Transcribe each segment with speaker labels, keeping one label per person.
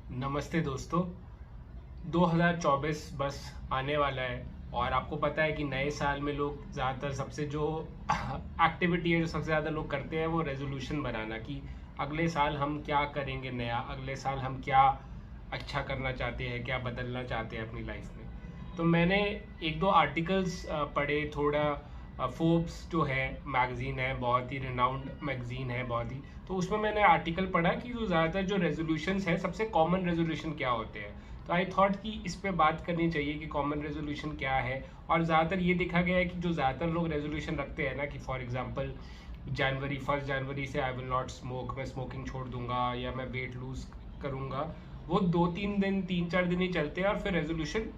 Speaker 1: नमस्ते दोस्तों। 2024 बस आने वाला है और आपको पता है कि नए साल में लोग ज़्यादातर सबसे जो एक्टिविटी है जो सबसे ज़्यादा लोग करते हैं वो रेजोल्यूशन बनाना कि अगले साल हम क्या करेंगे नया, अगले साल हम क्या अच्छा करना चाहते हैं, क्या बदलना चाहते हैं अपनी लाइफ में। तो मैंने एक दो आर्टिकल्स पढ़े, थोड़ा फोर्ब्स जो है मैगज़ीन है, बहुत ही रिनाउंड मैगज़ीन है बहुत ही। तो उसमें मैंने आर्टिकल पढ़ा कि जो ज़्यादातर जो रेजोल्यूशंस है सबसे कॉमन रेजोल्यूशन क्या होते हैं। तो आई थॉट कि इस पे बात करनी चाहिए कि कॉमन रेजोल्यूशन क्या है। और ज़्यादातर ये देखा गया है कि जो ज़्यादातर लोग रेजोल्यूशन रखते हैं ना कि फॉर एग्जांपल जनवरी 1 जनवरी से आई विल नॉट स्मोक, मैं स्मोकिंग छोड़ दूंगा या मैं वेट लूज करूंगा, वो 2-3 दिन 3-4 दिन ही चलते हैं और फिर रेजोल्यूशन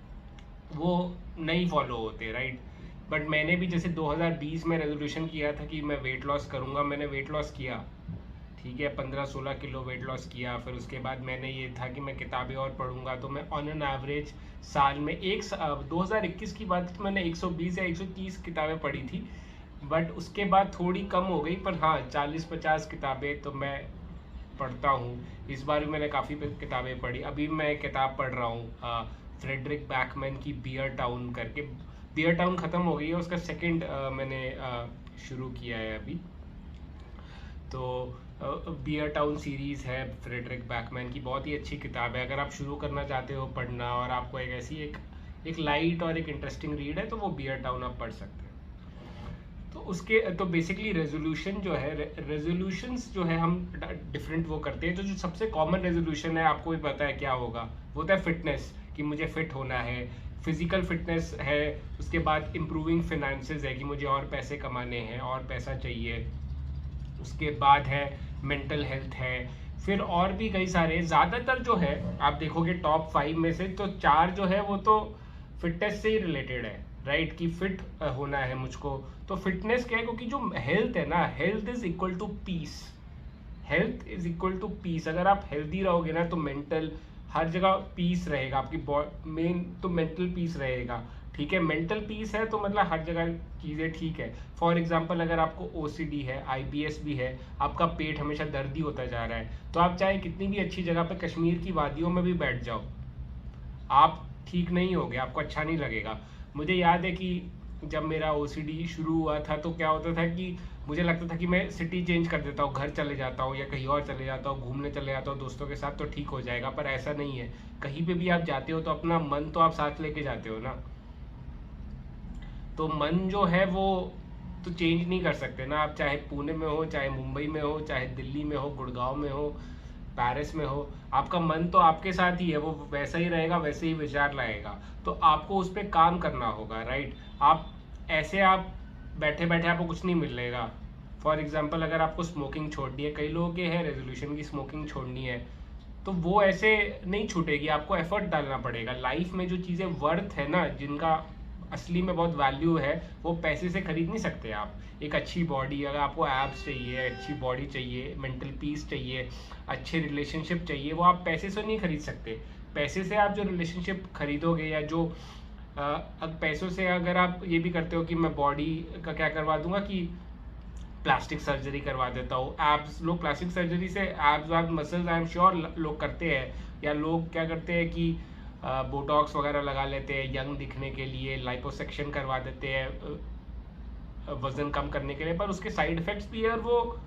Speaker 1: वो नहीं फॉलो होते, राइट। बट मैंने भी जैसे 2020 में रेजोल्यूशन किया था कि मैं वेट लॉस करूंगा, मैंने वेट लॉस किया, ठीक है, 15-16 किलो वेट लॉस किया। फिर उसके बाद मैंने ये था कि मैं किताबें और पढ़ूंगा, तो मैं ऑन एन एवरेज साल में 2021 की बात तो मैंने 120 या 130 किताबें पढ़ी थी। बट उसके बाद थोड़ी कम हो गई, पर हाँ 40-50 किताबें तो मैं पढ़ता हूँ। इस बार भी मैंने काफ़ी किताबें पढ़ी। अभी मैं किताब पढ़ रहा हूँ फ्रेडरिक बैकमैन की बियर टाउन करके। बियर टाउन ख़त्म हो गई है, उसका सेकंड मैंने शुरू किया है अभी। तो बियर टाउन सीरीज़ है फ्रेडरिक बैकमैन की, बहुत ही अच्छी किताब है। अगर आप शुरू करना चाहते हो पढ़ना और आपको एक ऐसी एक लाइट और एक इंटरेस्टिंग रीड है तो वो बियर टाउन आप पढ़ सकते हैं। तो उसके तो बेसिकली रेजोल्यूशन जो है, रेजोल्यूशंस जो है हम डिफरेंट वो करते हैं। तो जो सबसे कॉमन रेजोल्यूशन है आपको भी पता है क्या होगा, वो होता है फिटनेस, कि मुझे फिट होना है, फिजिकल फिटनेस है। उसके बाद इम्प्रूविंग फिनेंसेस है कि मुझे और पैसे कमाने हैं और पैसा चाहिए। उसके बाद है मेंटल हेल्थ है। फिर और भी कई सारे, ज़्यादातर जो है आप देखोगे टॉप 5 में से तो 4 जो है वो तो फिटनेस से ही रिलेटेड है, राइट, कि फिट होना है मुझको। तो फिटनेस क्या है, क्योंकि जो हेल्थ है ना, health is equal to peace. Health is equal to peace. अगर आप हेल्दी रहोगे ना तो मेंटल हर जगह पीस रहेगा, आपकी मेन तो मेंटल पीस रहेगा, ठीक है। मेंटल पीस है तो मतलब हर जगह चीज़ें ठीक है। फॉर एग्जांपल अगर आपको ओसीडी है, आईबीएस भी है, आपका पेट हमेशा दर्दी होता जा रहा है, तो आप चाहे कितनी भी अच्छी जगह पे कश्मीर की वादियों में भी बैठ जाओ, आप ठीक नहीं होगे, आपको अच्छा नहीं लगेगा। मुझे याद है कि जब मेरा ओसीडी शुरू हुआ था तो क्या होता था कि मुझे लगता था कि मैं सिटी चेंज कर देता हूँ, घर चले जाता हूँ या कहीं और चले जाता हूँ, घूमने चले जाता हूँ दोस्तों के साथ, तो ठीक हो जाएगा। पर ऐसा नहीं है। कहीं पे भी आप जाते हो तो अपना मन तो आप साथ लेके जाते हो ना। तो मन जो है वो तो चेंज नहीं कर सकते ना आप, चाहे पुणे में हो, चाहे मुंबई में हो, चाहे दिल्ली में हो, गुड़गांव में हो, पेरिस में हो, आपका मन तो आपके साथ ही है, वो वैसा ही रहेगा, वैसे ही विचार लाएगा। तो आपको उस पर काम करना होगा, राइट। आप ऐसे आप बैठे बैठे आपको कुछ नहीं मिलेगा। फॉर एग्जाम्पल अगर आपको स्मोकिंग छोड़नी है, कई लोगों के है रेजोल्यूशन की स्मोकिंग छोड़नी है, तो वो ऐसे नहीं छूटेगी, आपको एफर्ट डालना पड़ेगा। लाइफ में जो चीज़ें वर्थ है ना, जिनका असली में बहुत वैल्यू है, वो पैसे से खरीद नहीं सकते आप। एक अच्छी बॉडी, अगर आपको एब्स चाहिए, अच्छी बॉडी चाहिए, मेंटल पीस चाहिए, अच्छे रिलेशनशिप चाहिए, वो आप पैसे से नहीं खरीद सकते। पैसे से आप जो रिलेशनशिप खरीदोगे या जो अब पैसों से अगर आप ये भी करते हो कि मैं बॉडी का क्या करवा दूंगा कि प्लास्टिक सर्जरी करवा देता हूँ, एब्स, लोग प्लास्टिक सर्जरी से एब्स वैब्स मसल्स आई एम श्योर लोग करते हैं। या लोग क्या करते हैं कि बोटॉक्स वगैरह लगा लेते हैं यंग दिखने के लिए, लाइपोसेक्शन करवा देते हैं वजन कम करने के लिए, पर उसके साइड इफेक्ट्स भी है और वो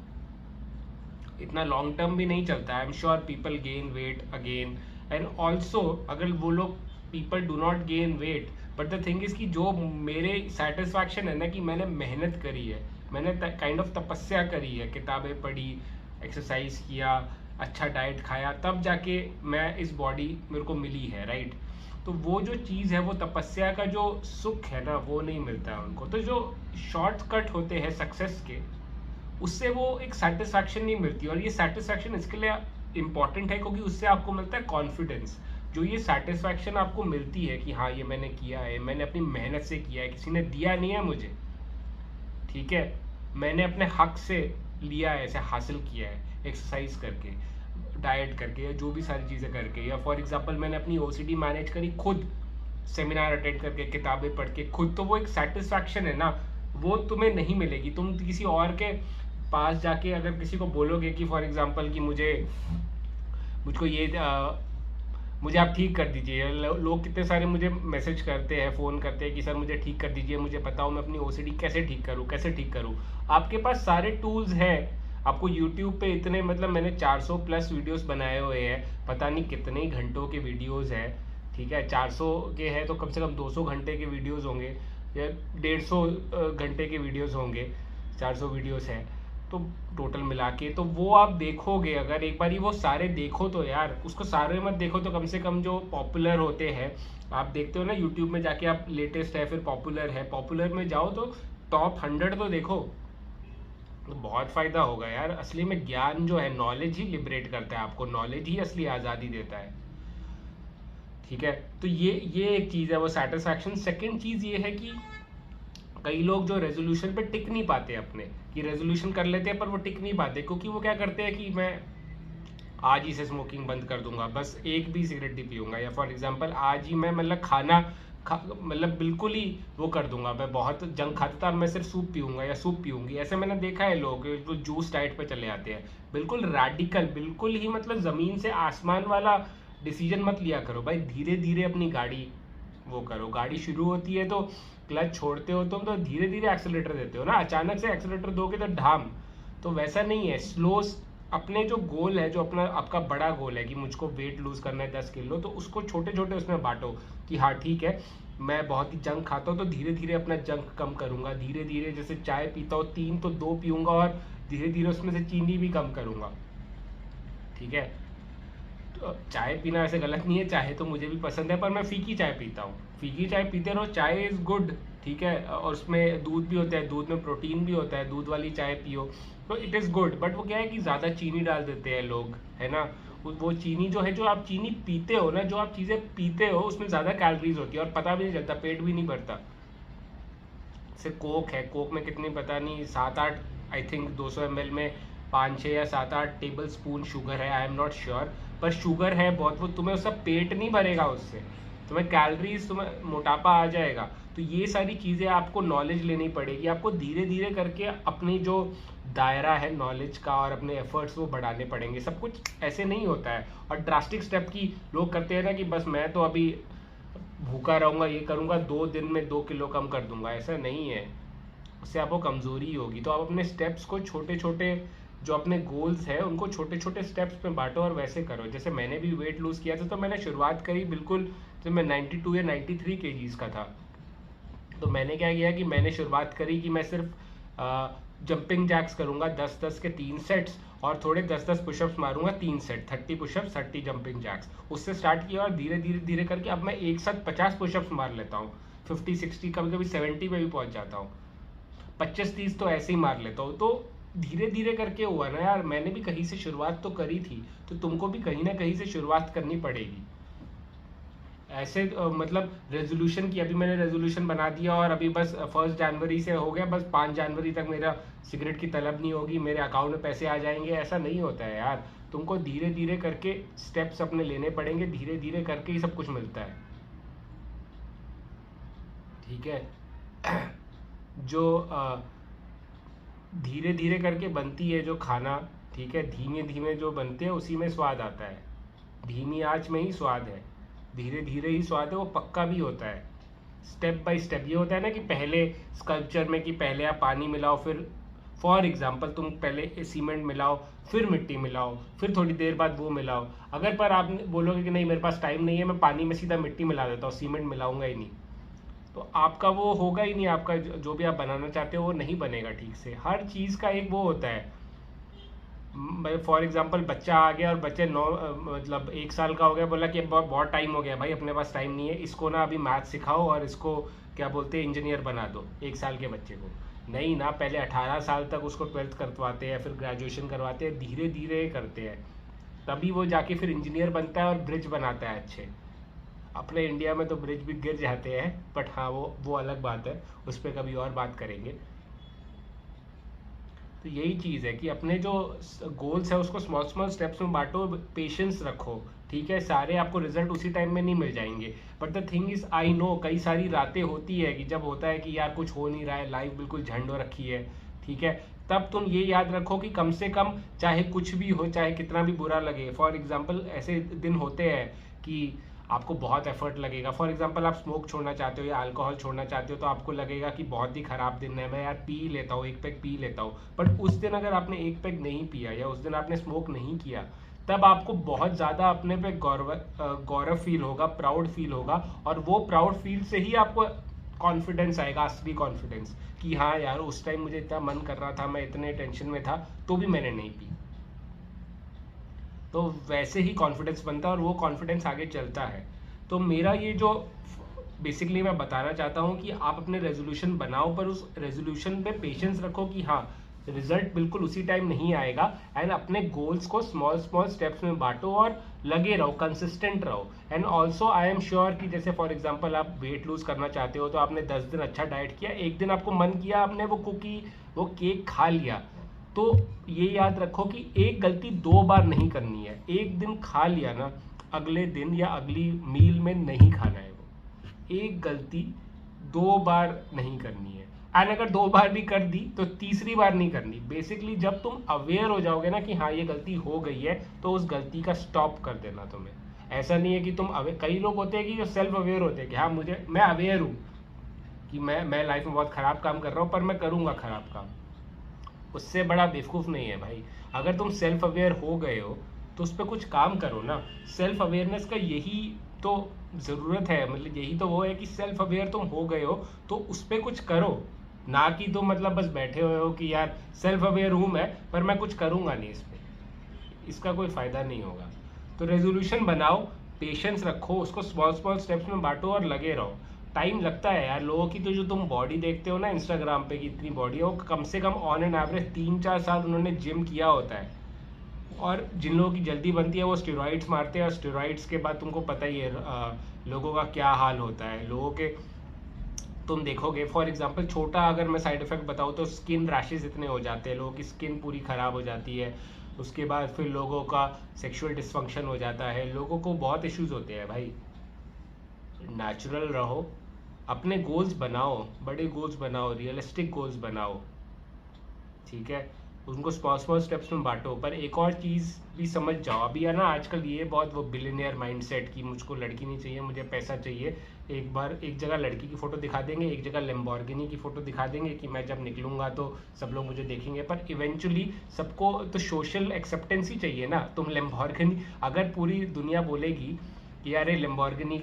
Speaker 1: इतना लॉन्ग टर्म भी नहीं चलता है। आई am sure people gain weight again and also, अगर वो लोग people do not gain weight, but the thing is कि जो मेरे सेटिस्फैक्शन है ना कि मैंने मेहनत करी है, मैंने काइंड ऑफ तपस्या करी है, किताबें पढ़ी, एक्सरसाइज किया, अच्छा डाइट खाया, तब जाके मैं इस बॉडी मेरे को मिली है, राइट। तो वो जो चीज़ है, वो तपस्या का जो सुख है ना, वो नहीं मिलता है उनको। तो जो शॉर्टकट होते हैं सक्सेस के, उससे वो एक सेटिस्फैक्शन नहीं मिलती। और ये सेटिस्फैक्शन इसके लिए इम्पॉर्टेंट है क्योंकि उससे आपको मिलता है कॉन्फिडेंस। जो ये सेटिस्फैक्शन आपको मिलती है कि हाँ ये मैंने किया है, मैंने अपनी मेहनत से किया है, किसी ने दिया नहीं है मुझे, ठीक है, मैंने अपने हक से लिया है, ऐसे हासिल किया है, एक्सरसाइज करके, डाइट करके, या जो भी सारी चीज़ें करके, या फॉर एग्जांपल मैंने अपनी ओसीडी मैनेज करी खुद, सेमिनार अटेंड करके, किताबें पढ़ के खुद, तो वो एक सेटिस्फैक्शन है ना, वो तुम्हें नहीं मिलेगी। तुम किसी और के पास जाके अगर किसी को बोलोगे कि फॉर एग्जांपल कि मुझको ये मुझे आप ठीक कर दीजिए। लोग कितने सारे मुझे मैसेज करते हैं, फ़ोन करते हैं कि सर मुझे ठीक कर दीजिए, मुझे बताओ मैं अपनी ओसीडी कैसे ठीक करूँ, कैसे ठीक करूँ। आपके पास सारे टूल्स हैं। आपको यूट्यूब पे इतने, मतलब मैंने 400 प्लस वीडियोस बनाए हुए हैं, पता नहीं कितने ही घंटों के वीडियोस हैं। ठीक है, 400 के हैं तो कम से कम 200 घंटे के वीडियोस होंगे, या 150 घंटे के वीडियोस होंगे। 400 वीडियोस हैं तो टोटल मिला के, तो वो आप देखोगे, अगर एक बार वो सारे देखो तो यार, उसको सारे मत देखो तो कम से कम जो पॉपुलर होते हैं, आप देखते हो ना यूट्यूब में जाके, आप लेटेस्ट है फिर पॉपुलर है, पॉपुलर में जाओ तो टॉप 100 तो देखो, तो बहुत फायदा होगा यार। असली में ज्ञान जो है, नॉलेज ही लिबरेट करता है आपको, नॉलेज ही असली आज़ादी देता है। ठीक है, तो ये एक चीज़ है वो सेटिस्फैक्शन। सेकंड चीज़ ये है कि कई लोग जो रेजोल्यूशन पे टिक नहीं पाते अपने, कि रेजोल्यूशन कर लेते हैं पर वो टिक नहीं पाते, क्योंकि वो क्या करते हैं कि मैं आज ही से स्मोकिंग बंद कर दूंगा, बस एक भी सिगरेट नहीं पीऊंगा, या फॉर एग्जांपल आज ही मैं मतलब मतलब बिल्कुल ही वो कर दूंगा, मैं बहुत जंक खाता था, मैं सिर्फ सूप पीऊंगा या सूप पीऊंगी। ऐसे मैंने देखा है लोग जो जूस डाइट पे चले आते हैं, बिल्कुल रैडिकल, बिल्कुल ही मतलब ज़मीन से आसमान वाला डिसीजन मत लिया करो भाई। धीरे धीरे अपनी गाड़ी वो करो। गाड़ी शुरू होती है तो क्लच छोड़ते हो तुम तो धीरे धीरे एक्सेलेरेटर देते हो ना, अचानक से एक्सेलेरेटर दोगे तो ढाम। तो वैसा नहीं है, स्लो। अपने जो गोल है, जो अपना आपका बड़ा गोल है कि मुझको वेट लूज करना है 10 किलो, तो उसको छोटे छोटे उसमें बांटो कि हाँ ठीक है, मैं बहुत ही जंक खाता हूँ तो धीरे धीरे अपना जंक कम करूंगा, धीरे धीरे जैसे चाय पीता हूँ 3 तो 2 पीऊंगा, और धीरे धीरे उसमें से चीनी भी कम करूंगा। ठीक है, तो चाय पीना वैसे गलत नहीं है, चाय तो मुझे भी पसंद है, पर मैं फीकी चाय पीता हूँ। फीकी चाय पीते रहो, चाय इज़ गुड। ठीक है, और उसमें दूध भी होता है, दूध में प्रोटीन भी होता है, दूध वाली चाय पियो तो इट इज़ गुड। बट वो क्या है कि ज़्यादा चीनी डाल देते हैं लोग, है ना। वो चीनी जो है, जो आप चीनी पीते हो ना, जो आप चीज़ें पीते हो उसमें ज़्यादा कैलोरीज होती है और पता भी नहीं चलता, पेट भी नहीं भरता। जैसे कोक है, कोक में कितनी पता नहीं 7-8, आई थिंक 200 ml में 5-6 या 7-8 टेबल स्पून शुगर है, आई एम नॉट श्योर, पर शुगर है बहुत, वो तुम्हें उसका पेट नहीं भरेगा, उससे तुम्हें कैलोरीज, तुम्हें मोटापा आ जाएगा। तो ये सारी चीज़ें आपको नॉलेज लेनी पड़ेगी, आपको धीरे धीरे करके अपनी जो दायरा है नॉलेज का और अपने एफर्ट्स वो बढ़ाने पड़ेंगे। सब कुछ ऐसे नहीं होता है, और ड्रास्टिक स्टेप की लोग करते हैं ना कि बस मैं तो अभी भूखा रहूंगा, ये करूंगा, 2 दिन में 2 किलो कम कर दूंगा, ऐसा नहीं है। उससे आपको कमजोरी होगी। तो आप अपने स्टेप्स को छोटे छोटे, जो अपने गोल्स है उनको छोटे छोटे स्टेप्स में बांटो और वैसे करो। जैसे मैंने भी वेट लूज किया था तो मैंने शुरुआत करी बिल्कुल जब मैं 92 या 93 केजीज का था। तो मैंने क्या किया कि मैंने शुरुआत करी कि मैं सिर्फ जंपिंग जैक्स करूंगा 10-10 के 3 सेट्स, और थोड़े 10-10 पुशअप्स मारूंगा 3 सेट, 30 पुशअप्स 30 जंपिंग जैक्स। उससे स्टार्ट किया और धीरे धीरे धीरे करके अब मैं एक साथ 50 पुशअप्स मार लेता हूँ, 50-60, कभी कभी 70 पे भी पहुंच जाता हूँ, 25-30 तो ऐसे ही मार लेता हूँ। तो धीरे धीरे करके हुआ ना यार, मैंने भी कहीं से शुरुआत तो करी थी, तो तुमको भी कहीं ना कहीं से शुरुआत करनी पड़ेगी। ऐसे मतलब रेजोल्यूशन की, अभी मैंने रेजोल्यूशन बना दिया और अभी बस 1 जनवरी से हो गया, बस 5 जनवरी तक मेरा सिगरेट की तलब नहीं होगी, मेरे अकाउंट में पैसे आ जाएंगे, ऐसा नहीं होता है यार। तुमको धीरे धीरे करके स्टेप्स अपने लेने पड़ेंगे, धीरे धीरे करके ही सब कुछ मिलता है। ठीक है जो धीरे धीरे करके बनती है जो खाना, ठीक है, धीमे धीमे जो बनते हैं उसी में स्वाद आता है, धीमी आंच में ही स्वाद है, धीरे धीरे ही स्वाद है, वो पक्का भी होता है। स्टेप बाय स्टेप ये होता है ना कि पहले स्कल्पचर में कि पहले आप पानी मिलाओ, फिर फॉर एग्जांपल तुम पहले सीमेंट मिलाओ, फिर मिट्टी मिलाओ, फिर थोड़ी देर बाद वो मिलाओ। अगर पर आप बोलोगे कि नहीं मेरे पास टाइम नहीं है, मैं पानी में सीधा मिट्टी मिला देता हूँ, सीमेंट मिलाऊंगा ही नहीं, तो आपका वो होगा ही नहीं, आपका जो भी आप बनाना चाहते हो वो नहीं बनेगा ठीक से। हर चीज़ का एक वो होता है। फॉर एग्जांपल बच्चा आ गया और बच्चे 1 साल का हो गया, बोला कि अब बहुत टाइम हो गया भाई, अपने पास टाइम नहीं है, इसको ना अभी मैथ सिखाओ और इसको क्या बोलते हैं इंजीनियर बना दो 1 साल के बच्चे को। नहीं ना, पहले 18 साल तक उसको 12th करवाते हैं, फिर ग्रेजुएशन करवाते हैं, धीरे धीरे करते हैं, तभी वो जाके फिर इंजीनियर बनता है और ब्रिज बनाता है अच्छे। अपने इंडिया में तो ब्रिज भी गिर जाते हैं, बट हाँ वो अलग बात है, उस पर कभी और बात करेंगे। तो यही चीज़ है कि अपने जो गोल्स है उसको स्मॉल स्मॉल स्टेप्स में बांटो, पेशेंस रखो। ठीक है, सारे आपको रिजल्ट उसी टाइम में नहीं मिल जाएंगे, but the thing is I know कई सारी रातें होती है कि जब होता है कि यार कुछ हो नहीं रहा है, लाइफ बिल्कुल झंड हो रखी है, ठीक है, तब तुम ये याद रखो कि कम से कम चाहे कुछ भी हो, चाहे कितना भी बुरा लगे, फॉर एग्जाम्पल ऐसे दिन होते हैं कि आपको बहुत एफर्ट लगेगा। फॉर एग्जांपल आप स्मोक छोड़ना चाहते हो या अल्कोहल छोड़ना चाहते हो, तो आपको लगेगा कि बहुत ही खराब दिन है, मैं यार पी लेता हूँ, एक पैक पी लेता हूँ। बट उस दिन अगर आपने एक पैक नहीं पिया या उस दिन आपने स्मोक नहीं किया, तब आपको बहुत ज़्यादा अपने पे गौरव फील होगा, प्राउड फील होगा, और वो प्राउड फील से ही आपको कॉन्फिडेंस आएगा, असली कॉन्फिडेंस, कि हाँ यार उस टाइम मुझे इतना मन कर रहा था, मैं इतने टेंशन में था, तो भी मैंने नहीं पी। तो वैसे ही कॉन्फिडेंस बनता है और वो कॉन्फिडेंस आगे चलता है। तो मेरा ये जो बेसिकली मैं बताना चाहता हूँ कि आप अपने रेजोल्यूशन बनाओ, पर उस रेजोल्यूशन पे पेशेंस रखो कि हाँ रिजल्ट बिल्कुल उसी टाइम नहीं आएगा, एंड अपने गोल्स को स्मॉल स्मॉल स्टेप्स में बांटो और लगे रहो, कंसिस्टेंट रहो। And also I am sure कि जैसे फॉर एग्जांपल आप वेट लूज करना चाहते हो, तो आपने 10 दिन अच्छा डाइट किया, एक दिन आपको मन किया, आपने वो कुकी वो केक खा लिया, तो ये याद रखो कि एक गलती 2 बार नहीं करनी है। एक दिन खा लिया ना, अगले दिन या अगली मील में नहीं खाना है वो। एक गलती 2 बार नहीं करनी है, एंड अगर 2 बार भी कर दी तो तीसरी बार नहीं करनी। बेसिकली जब तुम अवेयर हो जाओगे ना कि हाँ ये गलती हो गई है, तो उस गलती का स्टॉप कर देना तुम्हें। ऐसा नहीं है कि तुम कई लोग होते हैं कि जो सेल्फ अवेयर होते हैं कि हाँ मैं अवेयर हूँ कि मैं लाइफ में बहुत खराब काम कर रहा हूँ, पर मैं करूँगा खराब काम। उससे बड़ा बेवकूफ़ नहीं है भाई। अगर तुम सेल्फ अवेयर हो गए हो तो उस पर कुछ काम करो ना। सेल्फ अवेयरनेस का यही तो ज़रूरत है, मतलब यही तो वो है कि सेल्फ अवेयर तुम हो गए हो तो उस पर कुछ करो, ना कि तुम मतलब बस बैठे हुए हो कि यार सेल्फ अवेयर हूँ मैं, पर मैं कुछ करूँगा नहीं इस पर। इसका कोई फ़ायदा नहीं होगा। तो रेजोल्यूशन बनाओ, पेशेंस रखो, उसको स्मॉल स्मॉल स्टेप्स में बांटो और लगे रहो। टाइम लगता है यार। लोगों की तो जो तुम बॉडी देखते हो ना इंस्टाग्राम पे कि इतनी बॉडी है, वो कम से कम ऑन एन एवरेज 3-4 साल उन्होंने जिम किया होता है। और जिन लोगों की जल्दी बनती है वो स्टेरॉइड्स मारते हैं, और स्टेरॉइड्स के बाद तुमको पता ही है लोगों का क्या हाल होता है। लोगों के तुम देखोगे फॉर एग्जांपल, छोटा अगर मैं साइड इफेक्ट बताऊँ तो स्किन रैशेज इतने हो जाते हैं, लोगों की स्किन पूरी ख़राब हो जाती है। उसके बाद फिर लोगों का सेक्सुअल डिसफंक्शन हो जाता है, लोगों को बहुत इश्यूज होते हैं भाई। नेचुरल रहो, अपने गोल्स बनाओ, बड़े गोल्स बनाओ, रियलिस्टिक गोल्स बनाओ, ठीक है। उनको स्मॉल स्मॉल स्टेप्स में बांटो। पर एक और चीज़ भी समझ जाओ, अभी है ना आजकल ये बहुत वो बिलियनियर माइंडसेट कि मुझको लड़की नहीं चाहिए, मुझे पैसा चाहिए। एक बार एक जगह लड़की की फ़ोटो दिखा देंगे, एक जगह लैम्बोर्गिनी की फ़ोटो दिखा देंगे कि मैं जब निकलूंगा तो सब लोग मुझे देखेंगे। पर इवेंचुअली सबको तो सोशल एक्सेप्टेंस ही चाहिए ना। तुम लैम्बोर्गिनी, अगर पूरी दुनिया बोलेगी कि यार ये लैम्बोर्गिनी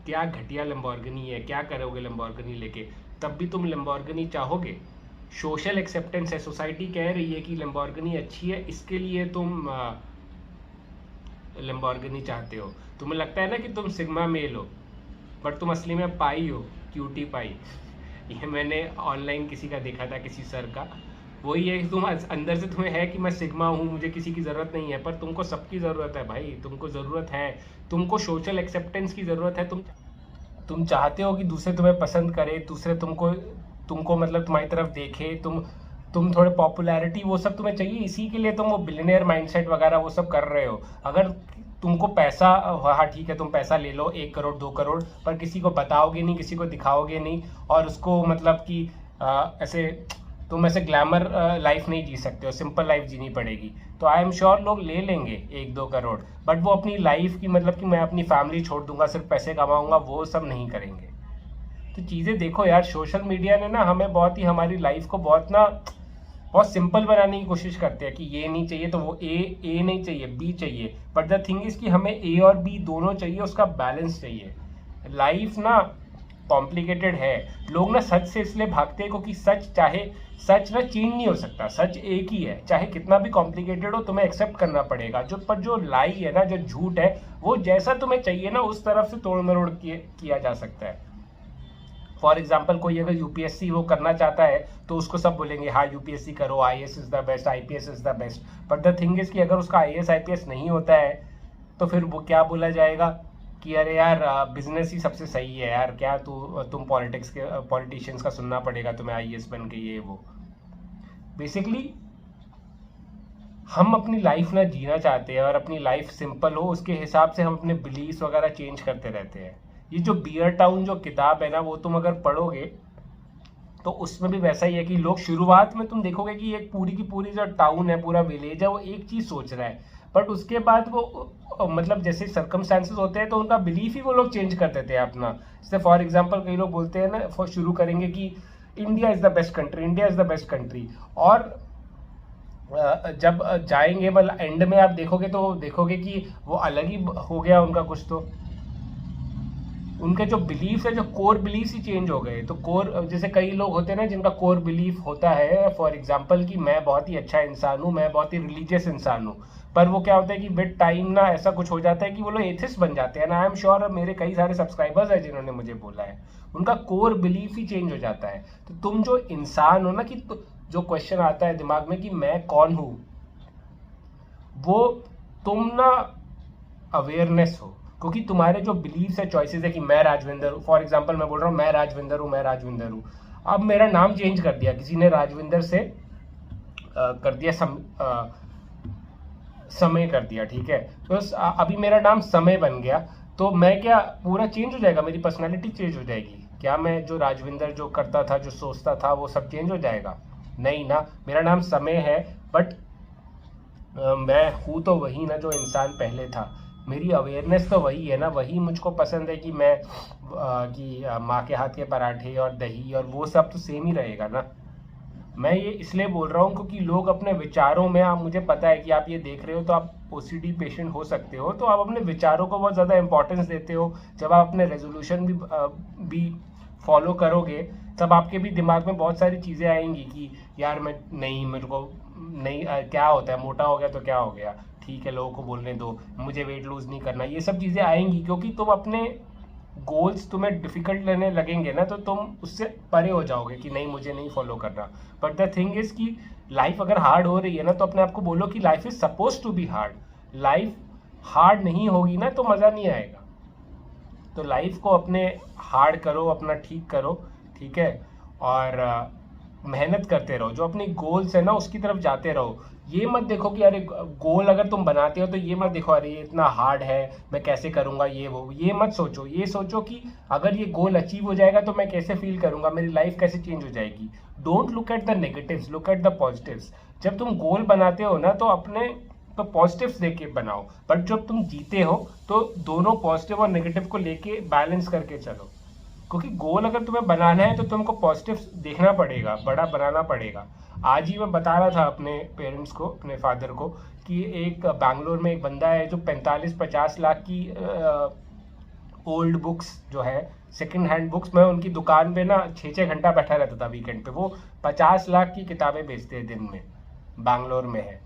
Speaker 1: क्या घटिया लैम्बोर्गिनी है, क्या करोगे लैम्बोर्गिनी लेके, तब भी तुम लैम्बोर्गिनी चाहोगे। सोशल एक्सेप्टेंस है, सोसाइटी कह रही है कि लैम्बोर्गिनी अच्छी है, इसके लिए तुम लैम्बोर्गिनी चाहते हो। तुम्हें लगता है ना कि तुम सिग्मा मेल हो, बट तुम असली में पाई हो, क्यूटी पाई। ये मैंने ऑनलाइन किसी का देखा था, किसी सर का। वही है कि तुम अंदर से तुम्हें है कि मैं सिग्मा हूँ, मुझे किसी की ज़रूरत नहीं है, पर तुमको सबकी ज़रूरत है भाई। तुमको ज़रूरत है, तुमको सोशल एक्सेप्टेंस की ज़रूरत है। तुम चाहते हो कि दूसरे तुम्हें पसंद करे, दूसरे तुमको तुमको मतलब तुम्हारी तरफ देखे, तुम थोड़े पॉपुलैरिटी, वो सब तुम्हें चाहिए। इसी के लिए तुम वो बिलियनियर माइंडसेट वगैरह वो सब कर रहे हो। अगर तुमको पैसा, हाँ ठीक है तुम पैसा ले लो 1 करोड़ 2 करोड़, पर किसी को बताओगे नहीं, किसी को दिखाओगे नहीं, और उसको मतलब कि ऐसे तुम ऐसे ग्लैमर लाइफ नहीं जी सकते हो, सिंपल लाइफ जीनी पड़ेगी। तो आई एम श्योर लोग ले लेंगे 1-2 करोड़, बट वो अपनी लाइफ की मतलब कि मैं अपनी फैमिली छोड़ दूंगा, सिर्फ पैसे कमाऊंगा, वो सब नहीं करेंगे। तो चीज़ें देखो यार, सोशल मीडिया ने ना हमें बहुत ही, हमारी लाइफ को बहुत सिंपल बनाने की कोशिश करते हैं कि ये नहीं चाहिए तो वो ए नहीं चाहिए, बी चाहिए। बट द थिंग इज कि हमें ए और बी दोनों चाहिए, उसका बैलेंस चाहिए। लाइफ ना कॉम्प्लिकेटेड है। लोग ना सच से इसलिए भागते हैं क्योंकि सच ना चेंज नहीं हो सकता, सच एक ही है, चाहे कितना भी कॉम्प्लिकेटेड हो तुम्हें एक्सेप्ट करना पड़ेगा। जो लाई है ना, जो झूठ है, वो जैसा तुम्हें चाहिए ना उस तरफ से तोड़ मरोड़ किया जा सकता है। फॉर एग्जाम्पल कोई अगर यूपीएससी वो करना चाहता है तो उसको सब बोलेंगे हाँ यूपीएससी करो, IAS is the best, IPS is the best. But the thing is कि अगर उसका आईएएस आईपीएस नहीं होता है तो फिर वो क्या बोला जाएगा कि अरे यार बिजनेस ही सबसे सही है यार, क्या तुम पॉलिटिशियंस का सुनना पड़ेगा तुम्हें आईएएस बन के, ये वो। बेसिकली हम अपनी लाइफ ना जीना चाहते हैं और अपनी लाइफ सिंपल हो, उसके हिसाब से हम अपने बिलीव्स वगैरह चेंज करते रहते हैं। ये जो बियर टाउन जो किताब है ना, वो तुम अगर पढ़ोगे तो उसमें भी वैसा ही है कि लोग शुरुआत में तुम देखोगे कि एक पूरी की पूरी जो टाउन है, पूरा विलेज है, वो एक चीज़ सोच रहा है, बट उसके बाद वो मतलब जैसे सर्कमस्टांसेस होते हैं तो उनका बिलीफ ही वो लोग चेंज कर देते हैं अपना। जैसे फॉर एग्जांपल कई लोग बोलते हैं ना, शुरू करेंगे कि India is the best country, India is the best country, और जब जाएंगे मतलब एंड में आप देखोगे तो देखोगे कि वो अलग ही हो गया उनका कुछ। तो उनके जो बिलीफ है, जो कोर बिलीफ ही चेंज हो गए। तो कोर, जैसे कई लोग होते हैं ना जिनका कोर बिलीफ होता है फॉर एग्जांपल कि मैं बहुत ही अच्छा इंसान हूँ, मैं बहुत ही रिलीजियस इंसान हूँ, पर वो क्या होता है कि विद टाइम ना ऐसा कुछ हो जाता है कि वो लोग एथिस्ट बन जाते हैं ना। आई एम श्योर मेरे कई सारे सब्सक्राइबर्स हैं जिन्होंने मुझे बोला है, उनका कोर बिलीफ ही चेंज हो जाता है। तो तुम जो इंसान हो ना, कि जो क्वेश्चन आता है दिमाग में कि मैं कौन हूँ, वो तुम ना अवेयरनेस हो, क्योंकि तुम्हारे जो बिलीव्स है, चॉइसेस है कि मैं राजविंदर हूँ, फॉर एग्जांपल मैं बोल रहा हूँ मैं राजविंदर हूँ, मैं राजविंदर हूँ। अब मेरा नाम चेंज कर दिया किसी ने, राजविंदर से कर दिया समय कर दिया, ठीक है। तो अभी मेरा नाम समय बन गया, तो मैं क्या पूरा चेंज हो जाएगा, मेरी पर्सनैलिटी चेंज हो जाएगी क्या? मैं जो राजविंदर जो करता था, जो सोचता था, वो सब चेंज हो जाएगा? नहीं ना, मेरा नाम समय है, बट मैं हूँ तो वही ना जो इंसान पहले था। मेरी अवेयरनेस तो वही है ना, वही मुझको पसंद है कि मैं माँ के हाथ के पराठे और दही और वो सब तो सेम ही रहेगा ना। मैं ये इसलिए बोल रहा हूँ क्योंकि लोग अपने विचारों में, आप, मुझे पता है कि आप ये देख रहे हो तो आप ओसीडी पेशेंट हो सकते हो, तो आप अपने विचारों को बहुत ज़्यादा इंपॉर्टेंस देते हो। जब आप अपने रेजोल्यूशन भी फॉलो करोगे तब आपके भी दिमाग में बहुत सारी चीज़ें आएंगी कि यार मैं नहीं, मेरे को नहीं, क्या होता है, मोटा हो गया तो क्या हो गया, ठीक है लोगों को बोलने दो, मुझे वेट लूज नहीं करना। ये सब चीज़ें आएंगी क्योंकि तुम अपने गोल्स तुम्हें डिफिकल्ट लगने लगेंगे ना, तो तुम उससे परे हो जाओगे कि नहीं मुझे नहीं फॉलो करना। बट द थिंग इज कि लाइफ अगर हार्ड हो रही है ना, तो अपने आप को बोलो कि life is suppose to be hard. Life hard नहीं होगी ना तो मज़ा नहीं आएगा। तो लाइफ को अपने हार्ड करो, अपना ठीक करो, ठीक है, और मेहनत करते रहो, जो अपनी गोल्स है ना उसकी तरफ जाते रहो। ये मत देखो कि अरे गोल अगर तुम बनाते हो तो ये मत देखो अरे ये इतना हार्ड है, मैं कैसे करूँगा ये वो, ये मत सोचो। ये सोचो कि अगर ये गोल अचीव हो जाएगा तो मैं कैसे फील करूँगा, मेरी लाइफ कैसे चेंज हो जाएगी। Don't look at the negatives, look at the positives. जब तुम गोल बनाते हो ना तो अपने तो पॉजिटिव्स लेके बनाओ, बट जब तुम जीते हो तो दोनों पॉजिटिव और नेगेटिव को लेके बैलेंस करके चलो। क्योंकि गोल अगर तुम्हें बनाना है तो तुमको पॉजिटिव देखना पड़ेगा, बड़ा बनाना पड़ेगा। आज ही मैं बता रहा था अपने पेरेंट्स को, अपने फादर को, कि एक बैंगलोर में एक बंदा है जो 45-50 लाख की ओल्ड बुक्स जो है, सेकंड हैंड बुक्स, मैं उनकी दुकान पे ना 6-6 घंटा बैठा रहता था वीकेंड पे। वो 50 लाख की किताबें बेचते हैं दिन में, बैंगलोर में है।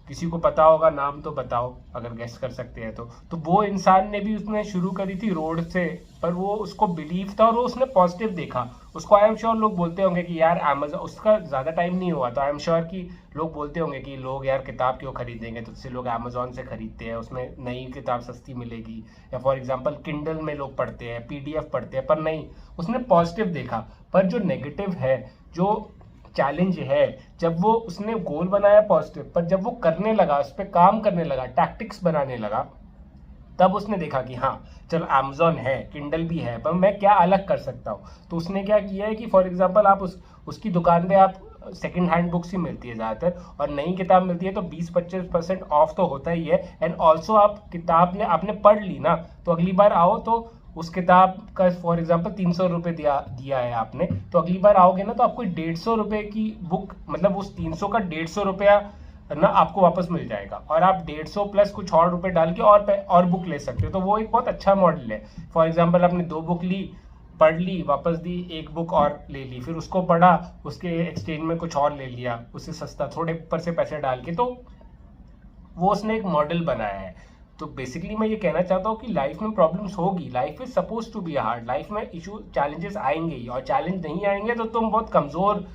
Speaker 1: किसी को पता होगा नाम तो बताओ अगर गेस कर सकते हैं तो वो इंसान ने भी, उसने शुरू करी थी रोड से, पर वो उसको बिलीव था और वो उसने पॉजिटिव देखा। उसको आई एम श्योर लोग बोलते होंगे कि यार अमेज़न, उसका ज़्यादा टाइम नहीं हुआ तो आई एम श्योर कि लोग बोलते होंगे कि लोग यार किताब क्यों खरीदेंगे, तो उससे लोग अमेज़ॉन से खरीदते हैं, उसमें नई किताब सस्ती मिलेगी। या फॉर एग्जाम्पल किंडल में लोग पढ़ते हैं, PDF पढ़ते हैं, पर नहीं, उसने पॉजिटिव देखा। पर जो नेगेटिव है, जो चैलेंज है, जब वो उसने गोल बनाया पॉजिटिव, पर जब वो करने लगा, उस पर काम करने लगा, टैक्टिक्स बनाने लगा, तब उसने देखा कि हाँ चलो अमेज़ॉन है, किंडल भी है, पर मैं क्या अलग कर सकता हूँ। तो उसने क्या किया है कि फॉर एग्जांपल आप उसकी दुकान पे आप सेकंड हैंड बुक्स ही मिलती है ज़्यादातर, और नई किताब मिलती है तो 20-25% ऑफ तो होता ही है। एंड ऑल्सो आप किताब आपने पढ़ ली ना, तो अगली बार आओ तो उस किताब का फॉर एग्जाम्पल 300 रुपये दिया है आपने, तो अगली बार आओगे ना तो आपको 150 रुपये की बुक, मतलब उस 300 का 150 रुपया ना आपको वापस मिल जाएगा, और आप 150 प्लस कुछ और रुपए डाल के और बुक ले सकते हो। तो वो एक बहुत अच्छा मॉडल है। फॉर एग्जाम्पल आपने 2 बुक ली, पढ़ ली, वापस दी, 1 बुक और ले ली, फिर उसको पढ़ा, उसके एक्सचेंज में कुछ और ले लिया, उससे सस्ता, थोड़े ऊपर से पैसे डाल के। तो वो उसने एक मॉडल बनाया है। तो बेसिकली मैं ये कहना चाहता हूँ कि लाइफ में प्रॉब्लम्स होगी, life is suppose to be hard, life में इशू चैलेंजेस आएंगे ही, और चैलेंज नहीं आएंगे तो तुम बहुत कमज़ोर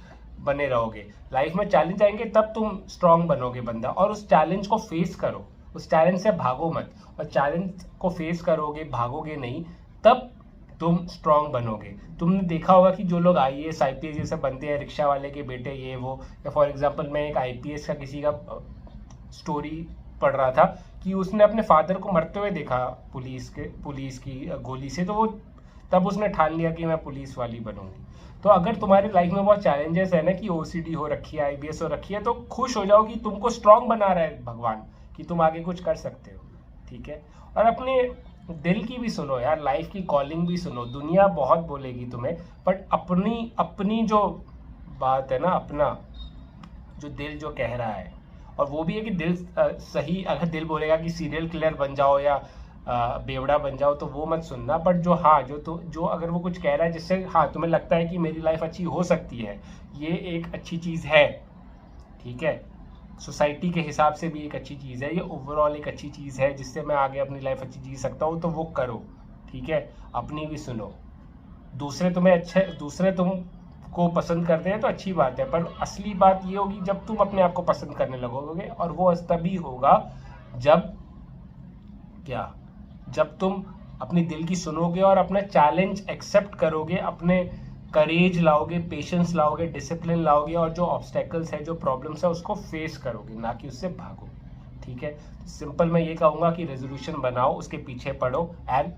Speaker 1: बने रहोगे। लाइफ में चैलेंज आएंगे तब तुम स्ट्रांग बनोगे बंदा, और उस चैलेंज को फेस करो, उस चैलेंज से भागो मत। और चैलेंज को फेस करोगे, भागोगे नहीं, तब तुम स्ट्रांग बनोगे। तुमने देखा होगा कि जो लोग IAS IPS ये सब बनते हैं, रिक्शा वाले के बेटे ये वो, या फॉर एग्जाम्पल मैं एक IPS का किसी का स्टोरी पढ़ रहा था कि उसने अपने फादर को मरते हुए देखा पुलिस की गोली से, तो वो तब उसने ठान लिया कि मैं पुलिस वाली बनूंगी। तो अगर तुम्हारी लाइफ में बहुत चैलेंजेस है ना, कि OCD हो रखी है, IBS हो रखी है, तो खुश हो जाओ कि तुमको स्ट्रांग बना रहा है भगवान, कि तुम आगे कुछ कर सकते हो, ठीक है। और अपने दिल की भी सुनो यार, लाइफ की कॉलिंग भी सुनो। दुनिया बहुत बोलेगी तुम्हें, बट अपनी अपनी जो बात है ना, अपना जो दिल जो कह रहा है, और वो भी है कि दिल सही, अगर दिल बोलेगा कि सीरियल किलर बन जाओ या बेवड़ा बन जाओ तो वो मत सुनना। बट जो हाँ जो अगर वो कुछ कह रहा है जिससे हाँ तुम्हें लगता है कि मेरी लाइफ अच्छी हो सकती है, ये एक अच्छी चीज़ है, ठीक है, सोसाइटी के हिसाब से भी एक अच्छी चीज़ है, ये ओवरऑल एक अच्छी चीज़ है जिससे मैं आगे अपनी लाइफ अच्छी जी सकता हूँ, तो वो करो, ठीक है। अपनी भी सुनो। दूसरे तुमको पसंद करते हैं तो अच्छी बात है, पर असली बात ये होगी जब तुम अपने आप को पसंद करने लगोगे, और वो तभी होगा जब क्या, जब तुम अपनी दिल की सुनोगे और अपना चैलेंज एक्सेप्ट करोगे, अपने करेज लाओगे, पेशेंस लाओगे, डिसिप्लिन लाओगे, और जो ऑब्स्टेकल्स है, जो प्रॉब्लम्स है, उसको फेस करोगे, ना कि उससे भागोगे, ठीक है। सिंपल मैं ये कहूँगा कि रेजोल्यूशन बनाओ, उसके पीछे पढ़ो, and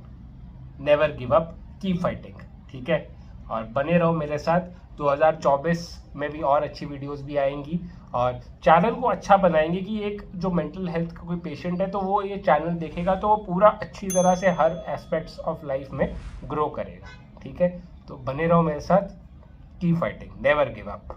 Speaker 1: never give up, keep fighting, ठीक है। और बने रहो मेरे साथ, 2024 में भी और अच्छी वीडियोस भी आएंगी, और चैनल को अच्छा बनाएंगे कि एक जो मेंटल हेल्थ का कोई पेशेंट है तो वो ये चैनल देखेगा तो वो पूरा अच्छी तरह से हर एस्पेक्ट्स ऑफ लाइफ में ग्रो करेगा, ठीक है। तो बने रहो मेरे साथ, keep fighting, never give up.